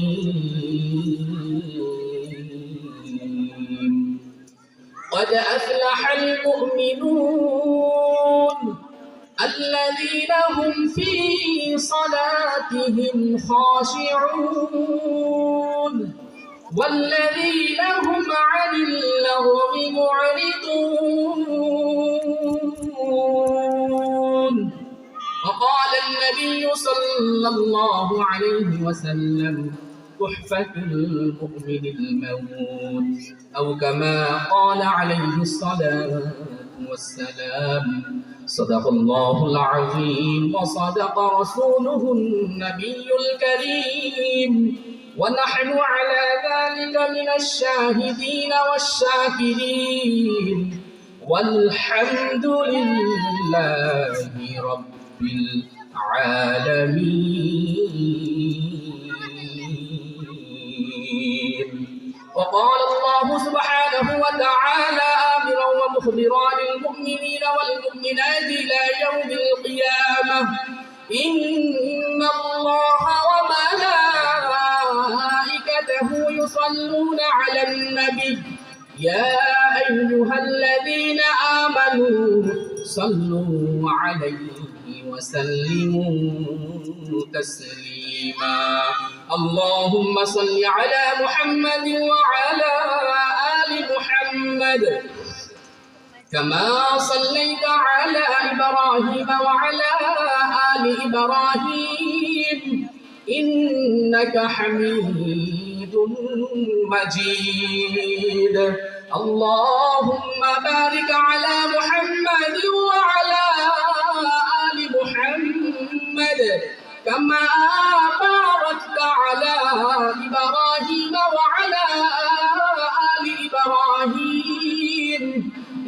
الرحيم قد أفلح المؤمنون الذين هم في صلاتهم خاشعون والذين هم عن اللغو معرضون وقال النبي صلى الله عليه وسلم تحفة المؤمن الموت أو كما قال عليه الصلاة والسلام صدق الله العظيم وصدق رسوله النبي الكريم ونحن على ذلك من الشاهدين والشاكرين والحمد لله رب العالمين. وقال الله سبحانه وتعالى آمرا ومخبرا للمؤمنين والمؤمنات إلى يوم القيامة إن الله وملائكته يصلون على النبي يا أيها الذين آمنوا صلوا عليه وسلموا تسليما. اللهم صل على محمد وعلى آل محمد كما صليت على إبراهيم وعلى آل إبراهيم إنك حميد مجيد. اللهم بارك على محمد وعلى آل محمد كما باركت على إبراهيم وعلى آل إبراهيم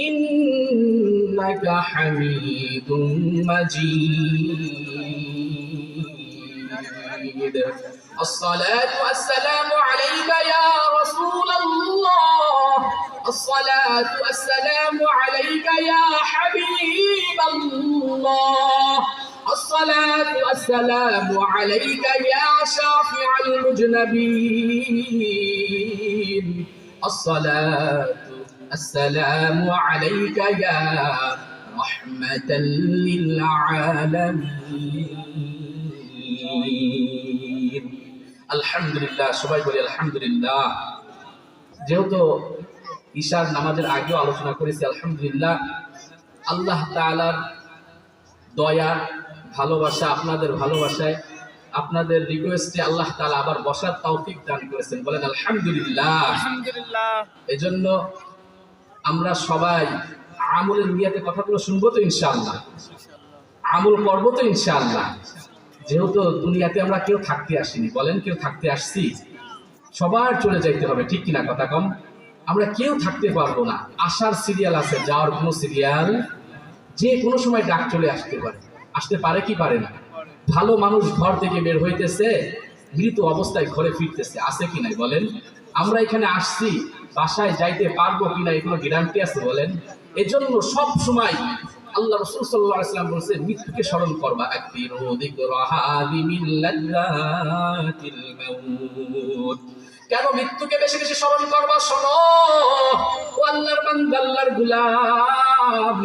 إنك حميد مجيد. الصلاة والسلام عليك يا رسول الله الصلاة والسلام عليك يا حبيب الله الصلاة والسلام عليك يا شافع المذنبين الصلاة السلام عليك يا رحمة للعالمين. আলহামদুলিল্লাহ, সবাই বলি আলহামদুলিল্লাহ। যেহেতু ঈশার নামাজের আগেও আলোচনা করেছি, আলহামদুলিল্লাহ আল্লাহ তাআলার দয়া ভালোবাসা, আপনাদের ভালোবাসায় আপনাদের রিকোয়েস্টে আল্লাহ তাআলা আবার বসার তৌফিক দান করেছেন। বলেন আলহামদুলিল্লাহ। আলহামদুলিল্লাহ। এজন্য আমরা সবাই আমলের নিয়তে কথাগুলো শুনবো তো ইনশাআল্লাহ, আমল করবো তো ইনশাআল্লাহ। যেহেতু দুনিয়াতে আমরা কেউ থাকতে আসিনি, বলেন কেউ থাকতে আসছি? সবার চলে যাইতে হবে, ঠিক কিনা কথা কম? আমরা কেউ থাকতে পারবো না। আসার সিরিয়াল আছে, যাওয়ার কোনো সিরিয়াল, যে কোনো সময় ডাক চলে আসতে পারে। আসতে পারে কি পারে না? ভালো মানুষ ঘর থেকে বের হইতেছে, মৃত অবস্থায় ঘরে ফিরতেছে, আছে কি নাই বলেন? আমরা এখানে আসছি, বাসায় যাইতে পারবো কিনা এ কোনো গ্যারান্টি আছে বলেন? এজন্য সব সময় আল্লাহ রাসূল সাল্লাল্লাহু আলাইহি ওয়াসাল্লাম বলেছেন মৃত্যুকে স্মরণ করবা। আকবিরু যিকরাহাদি মিন লাযাতিল মাউত। কেন মৃত্যুকে বেশি বেশি স্মরণ করবা? শোনো ও আল্লাহর বান্দা, আল্লাহর গোলাম,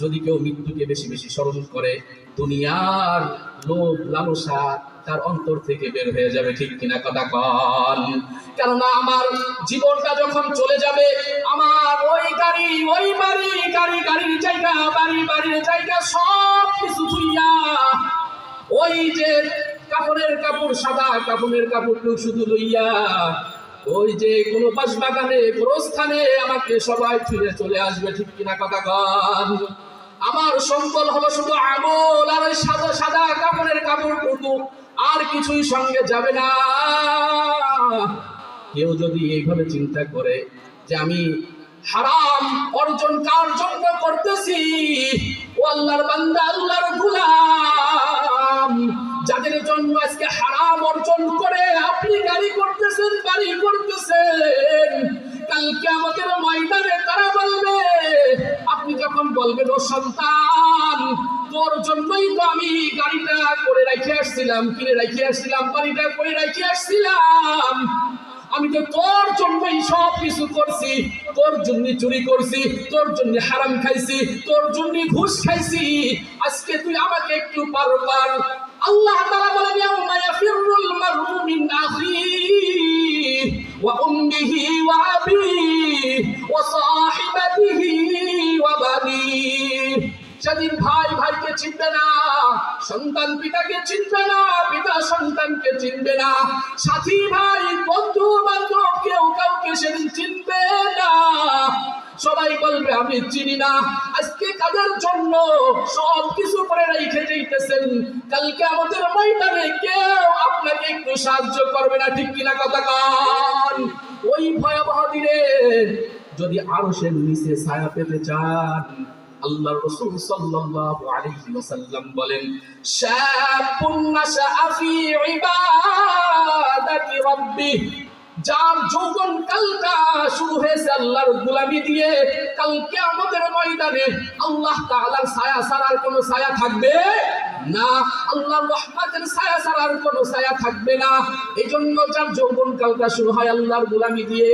যদি কেউ মৃত্যুকে বেশি বেশি স্মরণ করে দুনিয়ার লোভ লালসা তার অন্তর থেকে বের হয়ে যাবে, ঠিক কিনা কথা কন? কেননা আমার জীবনটা যখন চলে যাবে, আমার ওই গাড়ি ওই বাড়ি, গাড়ি গাড়ির জায়গা, বাড়ি বাড়ির জায়গা, সব কিছু ধুইয়া ওই যে কাপড়ের কাপড়, সাদা কাপড়ের কাপড় শুধু লইয়া ওই যে কোনো বাসবাগানে গোরস্থানে আমাকে সবাই ফিরে চলে আসবে, ঠিক কিনা কথা কন? আমার সম্বল হলো শুধু আমল আর ওই সাদা সাদা কাপড়ের কাপড়টুকু, আর কিছুই সঙ্গে যাবে না। কেউ যদি এইভাবে চিন্তা করে যে আমি হারাম অর্জন কার জন্য করতেছি, ও আল্লাহর বান্দা, আল্লাহর গোলাম, যাদের জন্য আজকে হারাম অর্জন করে আপনি গাড়ি করতেছেন, বাড়ি করতেছেন, কাল কিয়ামতের ময়দানে তারা বলবে, আপনি যখন বলবেন ও সন্তান তোর জন্যই তো আমি গাড়িটা করে রেখে আসছিলাম, কিনে রেখে আসছিলাম, বাড়িটা করে রেখে আসছিলাম। আমি তো তোর জন্যই সব কিছু করছি, তোর জন্য চুরি করছি, তোর জন্য হারাম খাইছি, তোর জন্য ঘুষ খাইছি। আজকে তুই আমাকে একটু পার। আল্লাহ তাআলা বলেন, ইয়াউমা ইয়াফিরুল মারউ মিন আখিহি ওয়া উম্মিহি ওয়া আবিহি ওয়া সাহিবাতিহি ওয়া বানিহি। সেদিন ভাই ভাইকে চিনবে না, সন্তান পিতাকে চিনবে না, পিতা সন্তানকে চিনবে না, সাথী ভাই বন্ধু বান্ধব কেউ কাউকে সেদিন চিনবে না। সবাই বলবে আমি চিনি না। আজকে কাদের জন্য সব কিছু করে রেখে যাইতেছেন, কালকে আমাদের ময়দানে কেউ আপনাকে একটু সাহায্য করবে না, ঠিক কিনা কথা কন? ওই ভয়াবহ দিনে যদি আরশের নিচে ছায়া পেতে চান, আল্লাহর রাসূল সাল্লাল্লাহু আলাইহি ওয়াসাল্লাম বলেন, শাবুন নাশআ ফি ইবাদাতি রাব্বিহ, যার যৌবন কালটা শুরু হয়েছে আল্লাহর গোলামি দিয়ে, কাল কিয়ামতের ময়দানে আল্লাহ তাআলার ছায়া ছাড়ার কোনো ছায়া থাকবে না, আল্লাহর রহমতের ছায়া ছাড়ার কোনো ছায়া থাকবে না। এইজন্য যার যৌবন কালটা শুরু হয় আল্লাহর গোলামি দিয়ে,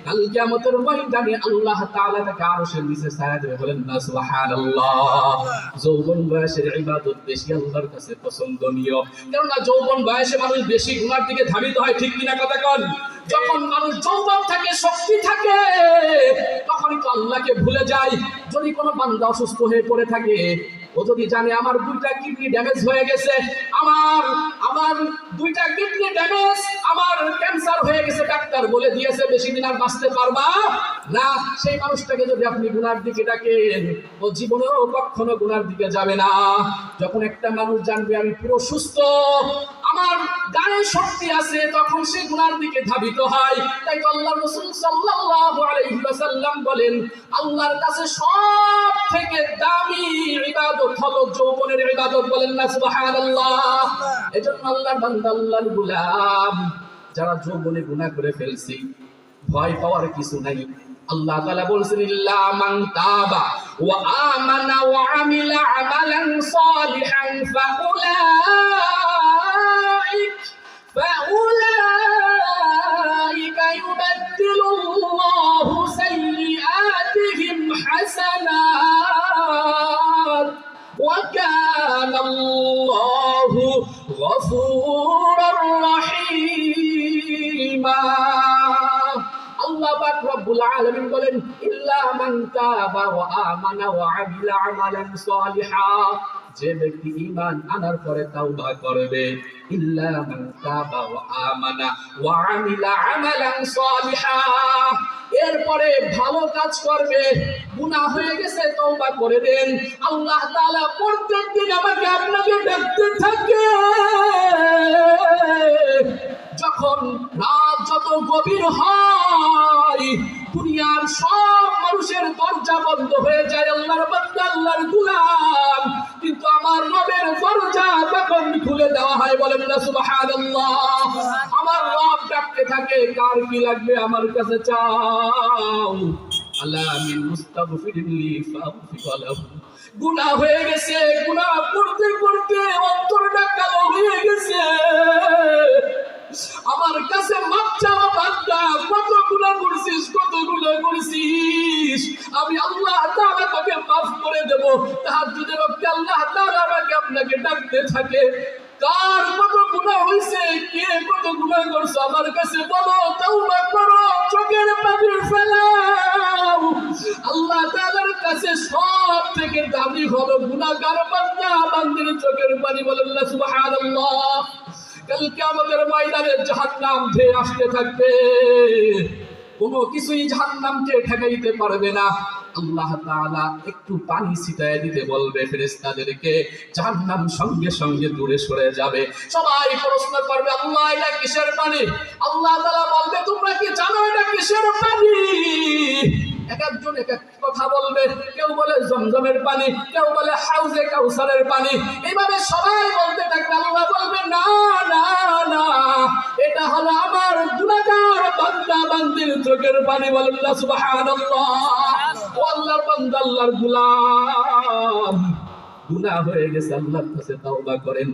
কাল কিয়ামতের ময়দানে আল্লাহ তাআলা তাকে আরশের নিচে ছায়া দেবে। বলেন না সুবহানাল্লাহ। যৌবন বয়সের ইবাদত বেশি আল্লাহর কাছে পছন্দনীয়, কেননা যৌবন বয়সে মানুষ বেশি গুনার দিকে ধাবিত হয়, ঠিক কিনা কথা কন? যখন মানুষ যৌবন থাকে, শক্তি থাকে, তখনই তো আল্লাহকে ভুলে যায়। যদি কোনো বান্দা অসুস্থ হয়ে পড়ে থাকে, ও যদি জানে আমার দুইটা কিডনি ড্যামেজ হয়ে গেছে, আমার দুইটা কিডনি ড্যামেজ, আমার ক্যান্সার হয়ে গেছে, ডাক্তার বলে দিয়েছে বেশি দিন আর বাঁচতে পারবা না, সেই মানুষটাকে যদি আপনি গুনার দিকে ডাকেন, ও জীবনেও কখনো গুনার দিকে যাবে না। যখন একটা মানুষ জানবে আমি পুরো সুস্থ, আমার গায়ে শক্তি আছে, তখন সে গুনার দিকে ধাবিত হয়। তাই তো আল্লাহর রাসূল সাল্লাল্লাহু আলাইহি ওয়াসাল্লাম বলেন, আল্লাহর কাছে সব থেকে দামি ইবাদত হলো যৌবনের ইবাদত। বলেন না সুবহানাল্লাহ। এজন্য আল্লাহর বান্দা, আল্লাহর গোলাম যারা যৌবনে গুনাহ করে ফেলছি, ভয় পাওয়ার কিছু নাই। আল্লাহ তাআলা বলেছেন, ইল্লা মান তাবা ওয়া আমানা ওয়া আমিলা আমালান সালিহান فأولئك يبدل الله سيئاتهم حسنات وكان الله غفورا رحيما। আল্লাহ পাক রব্বুল আলামিন বলেন, ইল্লা মান তাবা ওয়া আমানা ওয়া আমিলা আমালান সালিহা, যে ব্যক্তি ঈমান আনার পরে তাওবা করবে, ইল্লা মান তাবা ওয়া আমানা ওয়া আমিলা আমালান সালিহা, এরপরে ভালো কাজ করবে, গুনাহ হয়ে গেছে তওবা করে দেন, আল্লাহ তাআলা প্রত্যেকদিন আমাকে আপনাকে ডাকতে থাকে। যখন রাত যত গভীর হয়, দুনিয়ার সব মানুষের দরজা বন্ধ হয়ে যায়, আল্লাহর বান্দা, আল্লাহর গোলাম, কিন্তু আমার রবের দরজা তখন খুলে দেওয়া হয়। বলেন না সুবহানাল্লাহ। আমার রব ডাকতে থাকে, কার কি লাগবে আমার কাছে চাও। আলা মিন মুস্তাগফিরিনি ফাগফির লাহু, গুনাহ হয়ে গেছে, গুনাহ করতে করতে অন্তরটা কালো হয়ে গেছে, আমার কাছে মাপ চাওয়া বান্দা, কত গুনাহ করছিস, কত গুনাহ করছিস, আমি আল্লাহ তাআলা তোকে মাফ করে দেব। তাহাজ্জুদের ওয়াক্তে আল্লাহ তাআলা আমাকে আপনাকে ডাকতে থাকে, কার কত গুনাহ হইছে, কে কত গুনাহ করছে আমার কাছে বলো, তওবা করো, চোখের পানি ফেলাও। আল্লাহ তাআলার কাছে সব থেকে দামি হলো গুনাহগার বান্দা বান্দির চোখের পানি। বলেন না সুবহানাল্লাহ। কাল কিয়ামতের ময়দানে জাহান্নাম ধেয়ে আসতে থাকবে, কোনো কিছুই জাহান্নামকে ঠেকাইতে পারবে না। আল্লাহ তাআলা একটু পানি ছিটায় দিতে বলবে ফেরেশতাদেরকে, জাহান্নাম সঙ্গে সঙ্গে দূরে সরে যাবে। সবাই প্রশ্ন করবে, আল্লাহ এটা কিসের পানি? আল্লাহ তাআলা বলবে, তোমরা কি জানো এটা কিসের পানি? এক একজন এক এক কথা বলবে, কেউ বলে জমজমের পানি, কেউ বলে হাউজে কাউসারের পানি, এইভাবে সবাই বলতে থাকবে। আল্লাহ বলবে, না না না, এটা হলো আমার গুনাহগার বান্দা বান্দির চোখের পানি। বলেন না সুবহানাল্লাহ। ও আল্লাহর বান্দা, আল্লাহর গোলাম, গুনাহ হয়ে গেছে, আল্লাহর কাছে তাওবা করেন।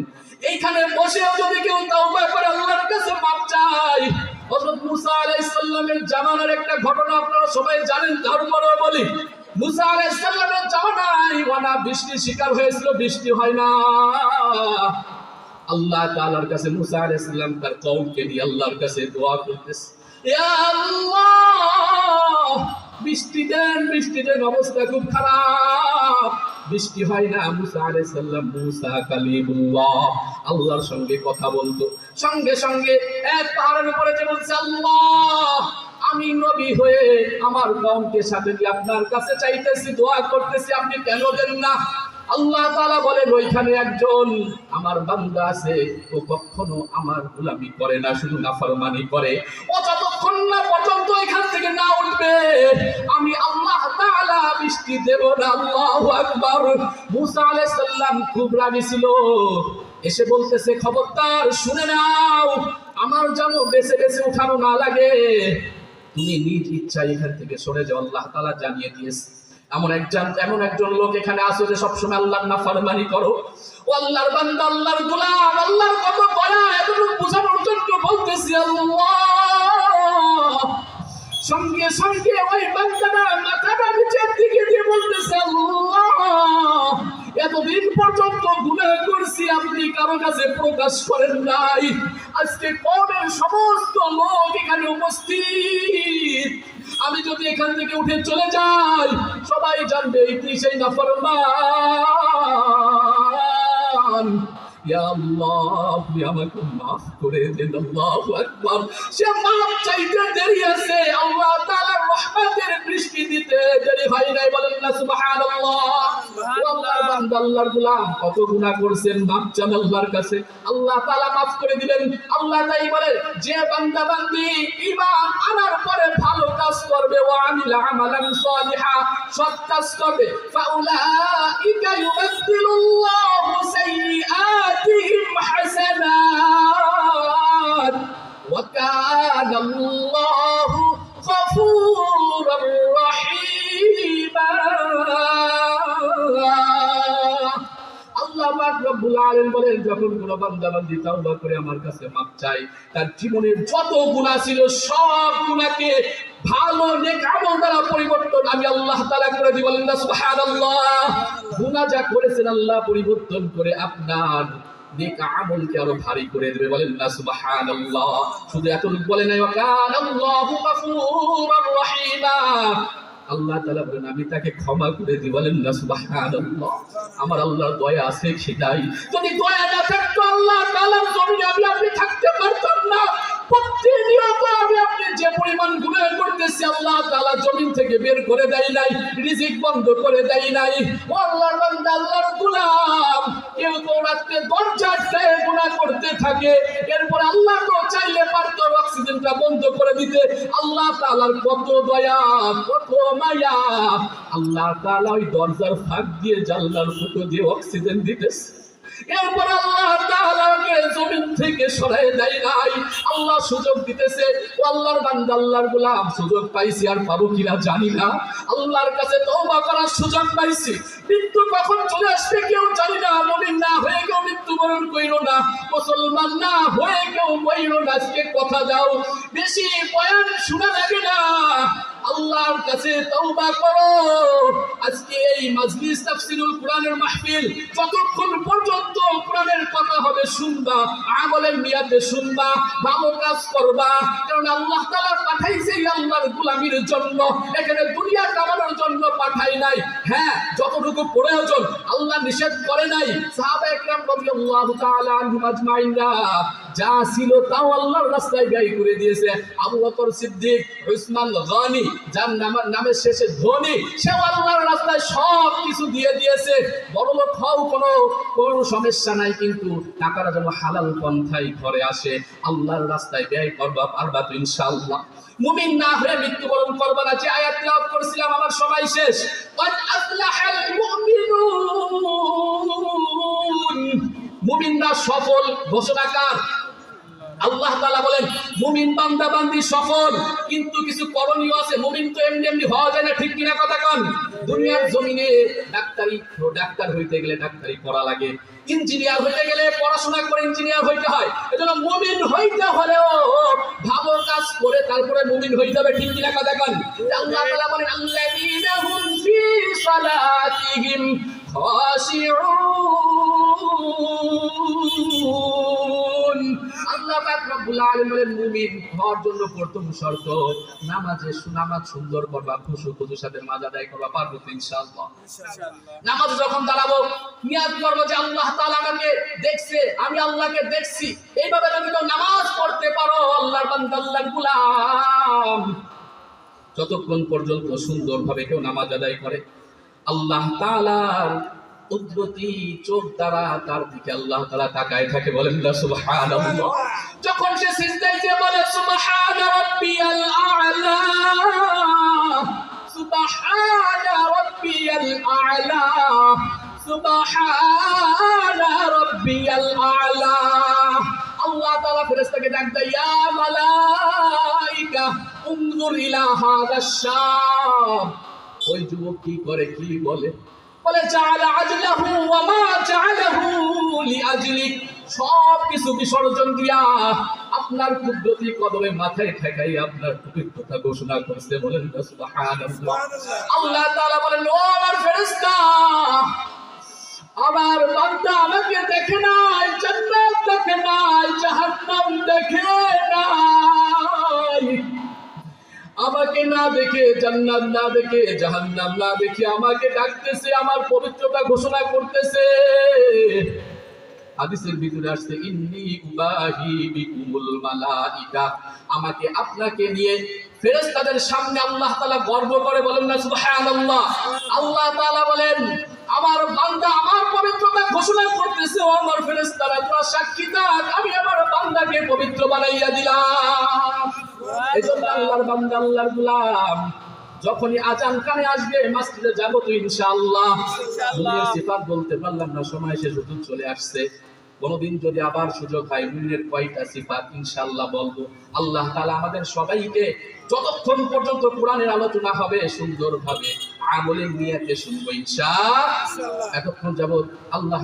এইখানে বসেও যদি কেউ তাওবা করে আল্লাহর কাছে মাপ চায়। হযরত মুসা আলাইহিস সালামের জামানার একটা ঘটনা আপনারা সবাই জানেন, তারপরেও বলি। মুসা আলাইহিস সালামের জামানায় ওয়ানা বৃষ্টির শিকার হয়েছিল, বৃষ্টি হয় না। আল্লাহ তাআলার কাছে মুসা আলাইহিস সালাম তার কওমকে নিয়ে আল্লাহর কাছে দোয়া করতেছে, ইয়া আল্লাহ বৃষ্টি দেন, বৃষ্টি দেন, অবস্থা খুব খারাপ, বৃষ্টি হয় না। মুসা আলাইহিস সালাম, মুসা কালিমুল্লাহ, আল্লাহর সঙ্গে কথা বলতো, সঙ্গে সঙ্গে এক পাহাড়ের উপরে যে বলছে, আল্লাহ আমি নবী হয়ে আমার কওমকে সাথে নিয়ে আপনার কাছে চাইতেছি, দোয়া করতেছি, আপনি কেন দেন না? আল্লাহ তাআলা বলেন, ওইখানে একজন আমার বান্দা আছে, ও কখনো আমার গোলামি করে না, শুধু নাফরমানি করে। ও যতক্ষণ না পর্যন্ত এখান থেকে না উঠবে আমি আল্লাহ তাআলা বৃষ্টি দেব না। আল্লাহু আকবার। মুসা আলাইহিস সালাম খুব রাগী ছিল, এসে বলতেছে, খবরদার শুনে নাও, আমার যেন বেঁচে বেঁচে উঠানো না লাগে, তুমি নিজ ইচ্ছায় এখান থেকে সরে যাও, আল্লাহ তাআলা জানিয়ে দিয়েছে। এমন একজন লোক এখানে আছে যে সবসময় আল্লাহর নাফরমানি করো। ও আল্লাহর বান্দা, আল্লাহর গোলাম, আল্লাহর কত দয়া, এতটুকু বোঝানোর জন্য বলতেছি আল্লাহ। সঙ্গে সঙ্গে ওই বান্দাটা মাথাটা নিচের দিকে দিয়ে বলতেছে, আল্লাহ এতদিন পর্যন্ত গুনাহ করছি, আপনি কারো কাছে প্রকাশ করেন নাই, আজকে কওমের সমস্ত লোক এখানে উপস্থিত, আমি যদি এখান থেকে উঠে চলে যাই সবাই জানবে এই সেই নাফরমান। ইয়া আল্লাহ আপনি আমাকে মাফ করে দেন। আল্লাহু আকবার। সে মাফ চাইতে দেরি আছে, আল্লাহ তাআলার রহমতের বৃষ্টি দিতে দেরি হয় নাই, বলেন না সুবহানাল্লাহ। আল্লাহর বান্দা, আল্লাহর গোলাম, কত গুনাহ করেছেন, মাফ চান আল্লাহর কাছে, আল্লাহ তাআলা মাফ করে দিবেন। আল্লাহ তাই বলেন, যে বান্দা বান্দি ঈমান আনার পরে ভালো কাজ করবে, ওয়া আমিলা আমালান সালিহা, সৎ কাজ করবে, ফাউলাইকা ইউবাদদিলুল্লাহু সাইয়্যাতিহিম হাসানাত ওয়া কানাল্লাহু গফুরুর রহিমা। আল্লাহ পাক রব্বুল আলামিন বলেন, যখন কোন বান্দা বান্দি তাওবা করে আমার কাছে মাপ চায়, তার জীবনের যত গুনাহ ছিল সব গুনাহকে ভালো নেক আমল দ্বারা পরিবর্তন আমি আল্লাহ তাআলা করে দিই, বলেন না সুবহানাল্লাহ। গুনাহ যা করেছেন আল্লাহ পরিবর্তন করে আপনার নেক আমলকে আরো ভারী করে দেবে, বলেন না সুবহানাল্লাহ। শুধু এতটুকু বলে নাই, ওয়া কানাল্লাহু গফুরুর রহিমা, আল্লাহ তাআলা বলেন আমি তাকে ক্ষমা করে দিই, বলেন না সুবহানাল্লাহ। আমার আল্লাহর দয়া আছে কি নাই? যদি দয়া না থাকতো আল্লাহ তাআলার জমিনে আপনি থাকতে পারতেন না। প্রতিনিয়ত আপনি যে পরিমাণ গুনাহ করতেছি, আল্লাহ তাআলা জমিন থেকে বের করে দেয় নাই, রিজিক বন্ধ করে দেয় নাই। ও আল্লাহর বান্দা, আল্লাহর গোলাম, কেউ তো রাতে দরজা আটকায় গুনাহ করতে থাকে, এরপর আল্লাহ তো চাইলে পারতো অক্সিজেনটা বন্ধ করে দিতে। আল্লাহ তাআলার কত দয়া, কত মায়া, আল্লাহ তাআলা ওই দরজার ফাঁক দিয়ে জানলার ফুটো দিয়ে অক্সিজেন দিতেছে, এরপর আল্লাহ তাআলাকে জমিন থেকে সরায় দেয় নাই, আল্লাহ সুযোগ দিতেছে। ও আল্লাহর বান্দা, আল্লাহর গোলাম, সুযোগ পাইছি আর পাবো কিনা জানি না, আল্লাহর কাছে তওবা করার সুযোগ পাইছি, মৃত্যু কখন চলে আসবে কেউ জানি না। মুমিন না হয়ে কেউ মৃত্যুবরণ কইরো না, মুসলমান না হয়ে কেউ মইরো না। আজকে কথা দাও, বেশি বয়ান শোনা লাগে না, আল্লাহর কাছে তওবা করো। আজকে এই মাজলিস তাফসীরুল কোরআনের মাহফিল, যতক্ষণ পর্যন্ত কোরআনের কথা হবে শুনবা, আমলের নিয়তে শুনবা, ভালো কাজ করবা, কারণ আল্লাহ তাআলা পাঠাইছে আল্লাহর গোলামির জন্য, এখানে দুনিয়া কামানোর জন্য পাঠাই নাই। হ্যাঁ, যতটুকু প্রয়োজন আল্লাহ নিষেধ করে নাই। সাহাবা একরাম রাদিয়াল্লাহু তাআলা আনহুম আজমাইনরা যা ছিল তাও আল্লাহর রাস্তায় ব্যয় করে দিয়েছে। আবু বকর সিদ্দিক, উসমান গনি, যার নামের শেষে ধনী, সে আল্লাহর রাস্তায় সব কিছু দিয়ে দিয়েছে। বড়লোক হও কোনো সমস্যা নাই, কিন্তু টাকাটা যেন হালাল পন্থায় ঘরে আসে, আল্লাহর রাস্তায় ব্যয় করবা, পারবা তো ইনশাআল্লাহ। মুমিন না হয়ে মৃত্যুবরণ করবা না। যে আয়াত তেলাওয়াত করেছিলাম, আমার সময় শেষ। ক্বাদ আফলাহাল মুমিনুন, মুমিনরা সফল ঘোষণাকার। আল্লাহ তাআলা বলেন মুমিন বান্দা বান্দি সফল, কিন্তু কিছু করণীয় আছে। মুমিন তো এমনি এমনি হওয়া যায় না, ঠিক কিনা কথা কন? দুনিয়ার জমিনে ডাক্তার হইতে গেলে ডাক্তারি পড়া লাগে, ইঞ্জিনিয়ার হইতে গেলে পড়াশোনা করে ইঞ্জিনিয়ার হইতে হয়। এজন্য মুমিন হইতে হলেও ভালো কাজ করে তারপরে মুমিন হইতে হবে। ঠিক কিনা কথা বলেন? আল্লাহ তাআলা বলেন আল্লাযীনা হুম ফি সালাতিহিম খাশিউন। আল্লাহ পাক রব্বুল আলামিন বলেন মুমিন হওয়ার জন্য প্রথম শর্ত নামাজ সুন্দর করবা, খুশুর সাথে নামাজ আদায় করবা, পারবো তো ইনশাআল্লাহ। নামাজ যখন দাঁড়াবো নিয়াত করবো যে আল্লাহ তাআলা আমাকে দেখছে, আমি আল্লাহকে দেখছি। এইভাবে যদি কেউ নামাজ পড়তে পারো আল্লাহর বান্দা, আল্লাহর গোলাম, যতক্ষণ পর্যন্ত সুন্দরভাবে কেউ নামাজ আদায় করে আল্লাহ তাআলার কুদরতি চোখ দ্বারা তার দিকে আল্লাহ তাআলা তাকায় থাকে। বলেন না সুবহানাল্লাহ। যখন সে সিজদায় যে বলে সুবহান রাব্বিয়াল আ'লা, সুবহান রাব্বিয়াল আ'লা, সুবহান রাব্বিয়াল আ'লা, আল্লাহ তাআলা ফেরেশতাকে ডাক দেয়, ইয়া মালাইকা উনজুর ইলা হাযা শাব। ওই যুবক কি করে, কি বলে? বলে জাআলা আজলাহু ওয়া মা জাআলাহু লিআজলিক, সব কিছু বিসর্জন দিয়া আপনার কুদরতি কদমে মাথায় ঠেকাই আপনার পবিত্রতা ঘোষণা করতে। বলেন সুবহানাল্লাহ। আল্লাহ তাআলা বলেন ও আমার ফেরেশতা, আমার বান্দা আমাকে দেখে নাই, জান্নাত দেখে নাই, জাহান্নাম দেখে নাই। আমাকে না দেখে, জান্নাত না দেখে, জাহান্নাম না দেখে আমাকে ডাকতেছে, আমার পবিত্রতা ঘোষণা করতেছে। হাদিসের ভিতরে আসছে ইন্নী উবাহি বিকুমুল মালাইকা, আমাকে আপনাকে নিয়ে ফেরেশতাদের সামনে আল্লাহ তাআলা গর্ব করে। বলেন না সুবহানাল্লাহ। আল্লাহ তাআলা বলেন আমার বান্দা আমার পবিত্রতা ঘোষণা করতেছে, ও আমার ফেরেশতারা তোরা সাক্ষী থাক, আমি আমার বান্দাকে পবিত্র বানাইয়া দিলাম। এজন্য আল্লাহর বান্দা, আল্লাহর গোলাম, যখনই আজান কানে আসবে মসজিদে যাব তো ইনশাআল্লাহ। মুমিনের সিফাত বলতে পারলাম না, সময় শেষ হতে চলে আসছে। কোনদিন যদি আবার সুযোগ হয় মুমিনের কয়টা সিফাত ইনশাআল্লাহ বলবো। আল্লাহ তাআলা আমাদের সবাইকে যতক্ষণ পর্যন্ত কোরআনের আলোচনা হবে সুন্দরভাবে আমলের নিয়তে শুনবো ইনশাআল্লাহ। এতক্ষণ যাবত আল্লাহ